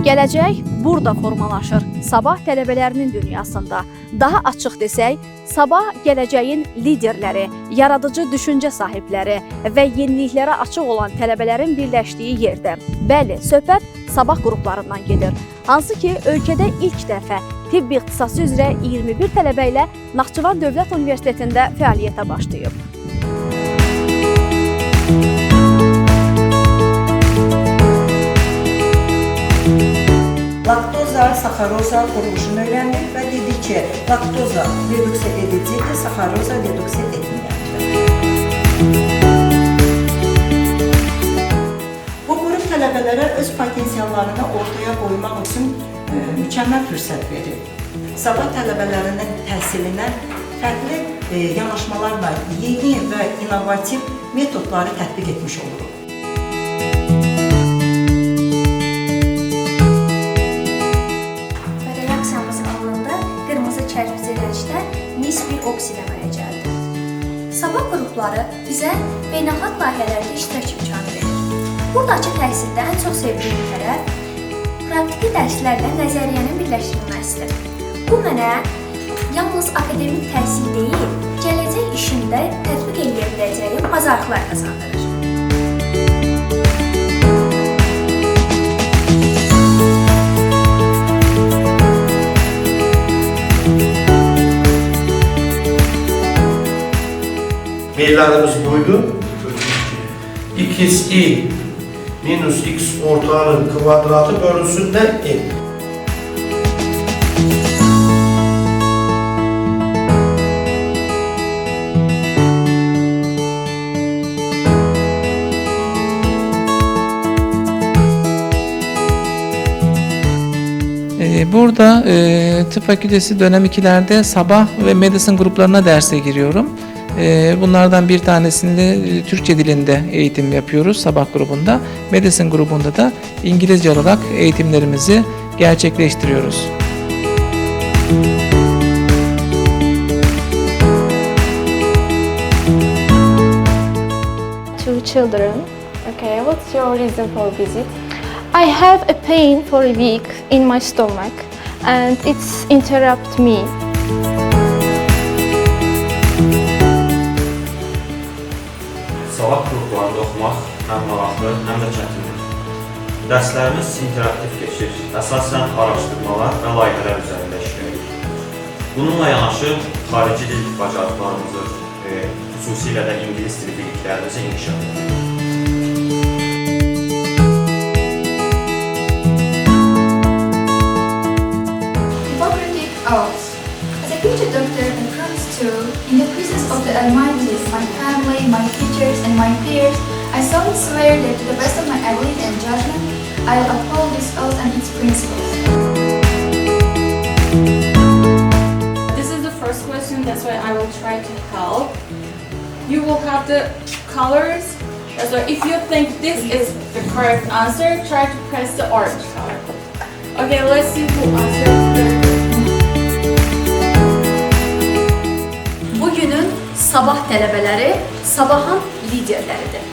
Gələcək burada formalaşır. Sabah tələbələrinin dünyasında. Daha açıq desək, sabah gələcəyin liderləri, yaradıcı düşüncə sahibləri və yeniliklərə açıq olan tələbələrin birləşdiyi yerdə. Bəli, söhbət sabah qruplarından gedir. Hansı ki, ölkədə ilk dəfə tibb ixtisası üzrə 21 tələbə ilə Naxçıvan Dövlət Universitetində fəaliyyətə başlayıb. Laktoza, saxaroza quruluşunu öyrəndik və dedik ki, laktoza redukse edicidir, saxaroza redukse etməyəcək. Bu qrup tələbələrə öz potensiallarını ortaya qoymaq üçün mükəmməl fürsət verir. Sabah tələbələrinin təhsilinə fərqli yanaşmalarla yeni və inovativ metodları tətbiq etmiş oluruq. Bir oksidləməyə gəldi. Sabah qrupları bizə beynəlxalq layihələrdə iştirak imkanı verir. Buradakı təhsildə ən çox sevdiyim tərəf praktiki dərslərlə nəzəriyyənin birləşdirilməsidir. Bu mənə yalnız akademik təhsil deyil, gələcək işində tətbiq edə biləcəyim bacarıqlar qazandırır. Meyillərimiz buydu. XI minus X ortağının kvadratı bölünsün nə N. Burada tıp fakültesi dönem 2'lerde sabah ve medicine gruplarına derse giriyorum. Bunlardan bir tanesinde Türkçe dilinde eğitim yapıyoruz sabah grubunda. Medicine grubunda da İngilizce olarak eğitimlerimizi gerçekleştiriyoruz. Two children. Okay, what's your reason for visit? I have a pain for a week in my stomach and it's interrupt me. Sabah qruplarında oxumaq həm maraqlı, həm də çətindir. Dərslərimiz interaktiv keçir, əsasən araşdırmalar və layihələr üzərində işləyirik. Bununla yanaşı, xarici dil bacarıqlarımızı, xüsusilə də ingilis dili biliklərimizi inkişaf edirik. Hippocratic Oath. As a future doctor and prince too, in the presence of the Almighty, my family, my teachers, and my peers, I solemnly swear that to the best of my ability and judgment, I will uphold this oath and its principles. This is the first question, that's why I will try to help. You will have the colors, so if you think this is the correct answer, try to press the orange color. Okay, let's see who answers the... Bugünün sabah tələbələri sabahın liderləridir.